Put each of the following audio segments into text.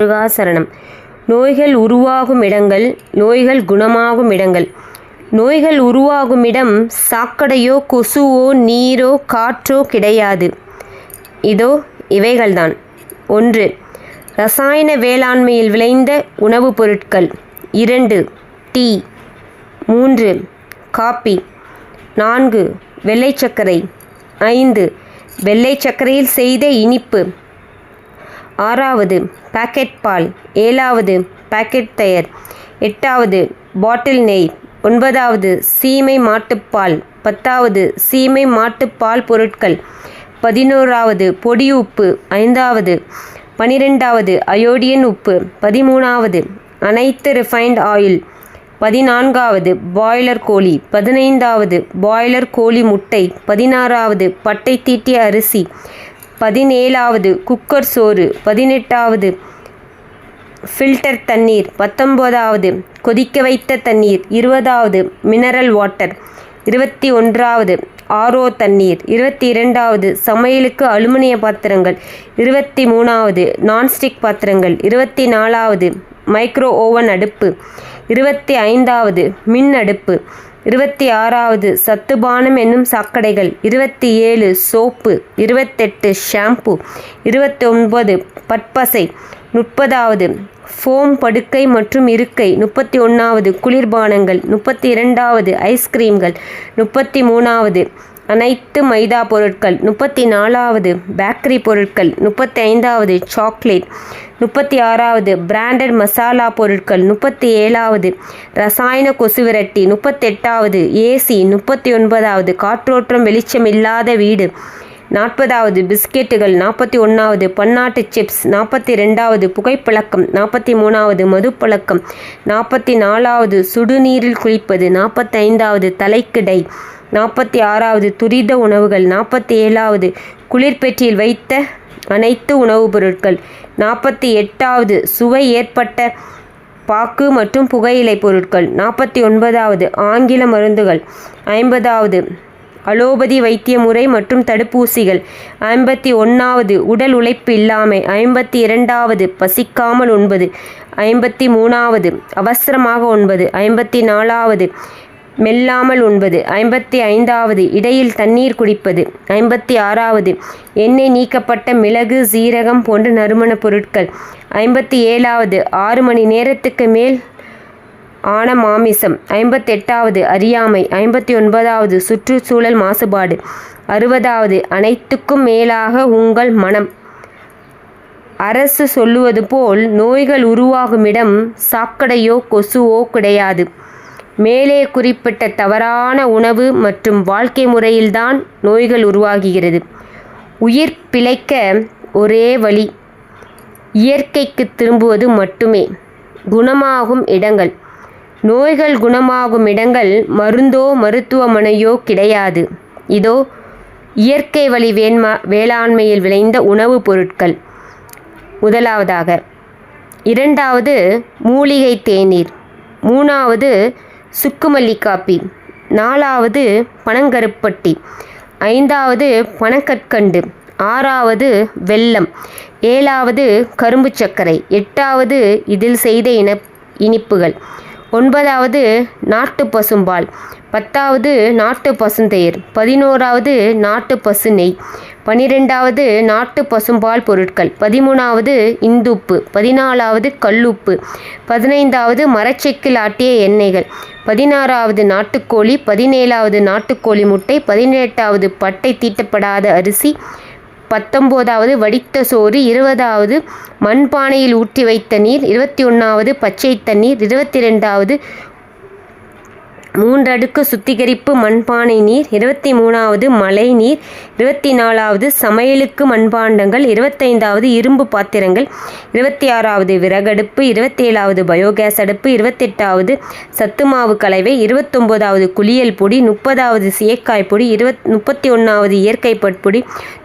முருகாசரணம். நோய்கள் உருவாகும் இடங்கள், நோய்கள் குணமாகும் இடங்கள். நோய்கள் உருவாகும் இடம் சாக்கடையோ கொசுவோ நீரோ காற்றோ கிடையாது. இதோ இவைகள்தான். 1. இரசாயன வேளாண்மையில் விளைந்த உணவுப் பொருட்கள். 2. டீ. 3. காபி. 4. வெள்ளை சர்க்கரை. 5. வெள்ளை சர்க்கரையில் செய்த இனிப்பு. 6. பாக்கெட் பால். 7. பாக்கெட் தயிர். 8. பாட்டில் நெய். 9. சீமை மாட்டுப்பால். 10. சீமை மாட்டுப்பால் பொருட்கள். 11. பொடி உப்பு. 5. 12. அயோடின் உப்பு. 13. அனைத்து ரிஃபைன்ட் ஆயில். 14. பாய்லர் கோழி. 15. பாய்லர் கோழி முட்டை. 16. பட்டை தீட்டிய அரிசி. 17. குக்கர் சோறு. 18. ஃபில்டர் தண்ணீர். 19. கொதிக்க வைத்த தண்ணீர். 20. Mineral water. 21. ஆரோ தண்ணீர். 22. சமையலுக்கு அலுமினிய பாத்திரங்கள். 23. நான்ஸ்டிக் பாத்திரங்கள். 24. மைக்ரோ ஓவன் அடுப்பு. 25. மின் அடுப்பு. 26. சத்துபானம் என்னும் சாக்கடைகள். 27. சோப்பு. 28. ஷாம்பு. 29. பற்பசை. 30. ஃபோம் படுக்கை மற்றும் இருக்கை. 31. குளிர்பானங்கள். 32. ஐஸ்கிரீம்கள். 33. அனைத்து மைதா பொருட்கள். 34. பேக்கரி பொருட்கள். 35. சாக்லேட். 36. பிராண்டட் மசாலா பொருட்கள். 37. ரசாயன கொசுவிரட்டி. 38. ஏசி. 39. காற்றோட்டம் வெளிச்சமில்லாத வீடு. 40. பிஸ்கெட்டுகள். 41. பன்னாட்டு சிப்ஸ். 42. புகைப்பழக்கம். 43. மதுப்பழக்கம். 44. சுடுநீரில் குளிப்பது. 45. தலைக்கு டை. 46. துரித உணவுகள். 47. குளிர்பெட்டியில் வைத்த அனைத்து உணவுப் பொருட்கள். 48. சுவை ஏற்பட்ட பாக்கு மற்றும் புகையிலை பொருட்கள். 49. ஆங்கில மருந்துகள். 50. அலோபதி வைத்திய முறை மற்றும் தடுப்பூசிகள். 51. உடல் உழைப்பு இல்லாமை. 52. பசிக்காமல் உண்பது. 53. அவசரமாக உண்பது. 54. மெல்லாமல் உண்பது. 55. இடையில் தண்ணீர் குடிப்பது. 56. எண்ணெய் நீக்கப்பட்ட மிளகு சீரகம் போன்ற நறுமணப் பொருட்கள். 57. 6 மணி நேரத்துக்கு மேல் ஆன மாமிசம். 58. அறியாமை. 59. சுற்றுச்சூழல் மாசுபாடு. 60. அனைத்துக்கும் மேலாக உங்கள் மனம். அரசு சொல்லுவது போல் நோய்கள் உருவாகும் இடம் சாக்கடையோ கொசுவோ கிடையாது. மேலே குறிப்பிட்ட தவறான உணவு மற்றும் வாழ்க்கை முறையில்தான் நோய்கள் உருவாகிறது. உயிர் பிழைக்க ஒரே வழி இயற்கைக்கு திரும்புவது மட்டுமே. குணமாகும் இடங்கள். நோய்கள் குணமாகும் இடங்கள் மருந்தோ மருத்துவமனையோ கிடையாது. இதோ இயற்கை வழி வேளாண்மையில் விளைந்த உணவுப் பொருட்கள். 1. 2. மூலிகை தேநீர். 3. சுக்குமல்லி காப்பி. 4. பனங்கருப்பட்டி. 5. பனக்கற்கண்டு. 6. வெல்லம். 7. கரும்பு சர்க்கரை. 8. இதில் செய்த இனிப்புகள். 9. நாட்டு பசும்பால். 10. நாட்டு பசுந்தயிர். 11. நாட்டு பசு நெய். 12. நாட்டு பசும்பால் பொருட்கள். 13. இந்துப்பு. 14. கல்லுப்பு. 15. மரச்செக்கில் ஆட்டிய எண்ணெய்கள். 16. நாட்டுக்கோழி. 17. நாட்டுக்கோழி முட்டை. 18. பட்டை தீட்டப்படாத அரிசி. 19. வடித்த சோறு. 20. மண்பானையில் ஊற்றி வைத்த நீர். 21. பச்சை தண்ணீர். 22. 3 அடுக்கு சுத்திகரிப்பு மண்பானை நீர். 23. மழை நீர். 24. சமையலுக்கு மண்பாண்டங்கள். 25. இரும்பு பாத்திரங்கள். 26. விறகடுப்பு. 27. பயோகேஸ் அடுப்பு. 28. சத்துமாவு கலவை. 29. குளியல் பொடி. 30. சீயக்காய் பொடி. 31. இயற்கை பட்பொடி.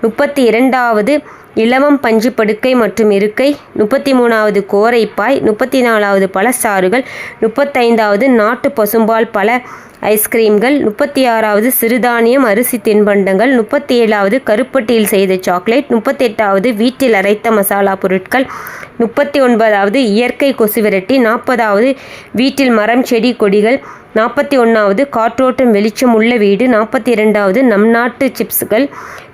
32. இலவம் பஞ்சு படுக்கை மற்றும் இருக்கை. 33வது கோரைப்பாய். 34வது பழச்சாறுகள். 35வது நாட்டு பசும்பால் பழ ஐஸ்கிரீம்கள். 36வது சிறுதானியம் அரிசி தின்பண்டங்கள். 37வது கருப்பட்டியில் செய்த சாக்லேட். 38வது வீட்டில் அரைத்த மசாலா பொருட்கள். 39வது இயற்கை கொசுவிரட்டி. 40வது வீட்டில் மரம் செடி கொடிகள். 41வது காற்றோட்டம் வெளிச்சம் உள்ள வீடு. 42வது நம் நாட்டு சிப்ஸ்கள்.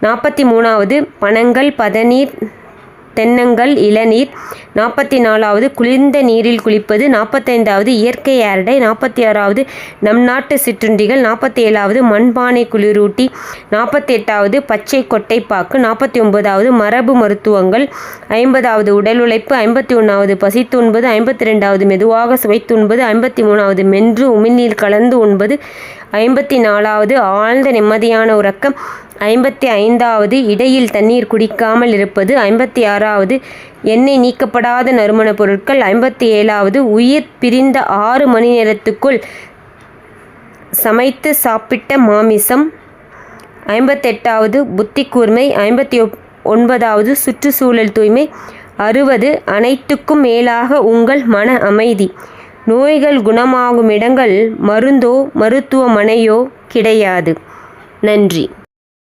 43வது பனங்கள் பதநீர் தென்னங்கள் இளநீர். 44வது குளிர்ந்த நீரில் குளிப்பது. 45வது இயற்கை ஏர்டை. 46வது நம் நாட்டு சிற்றுண்டிகள். 47வது மண்பானை குளிரூட்டி. 48வது பச்சை கொட்டைப்பாக்கு. 49வது மரபு மருத்துவங்கள். 50வது உடல் உழைப்பு. 51வது பசித்து உண்பது. 52வது மெதுவாக சுவைத்து உண்பது. 53வது மென்று உமிழ்நீர் கலந்து உண்பது. 54வது ஆழ்ந்த நிம்மதியான உறக்கம். 55வது இடையில் தண்ணீர் குடிக்காமல் இருப்பது. 56வது எண்ணெய் நீக்கப்படாத நறுமணப் பொருட்கள். 57வது உயிர் பிரிந்த 6 மணி நேரத்துக்குள் சமைத்து சாப்பிட்ட மாமிசம். 58வது புத்தி கூர்மை. 59வது சுற்றுச்சூழல் தூய்மை. 60 அனைத்துக்கும் மேலாக உங்கள் மன அமைதி. நோய்கள் குணமாகும் இடங்கள் மருந்தோ மருத்துவமனையோ கிடையாது. நன்றி.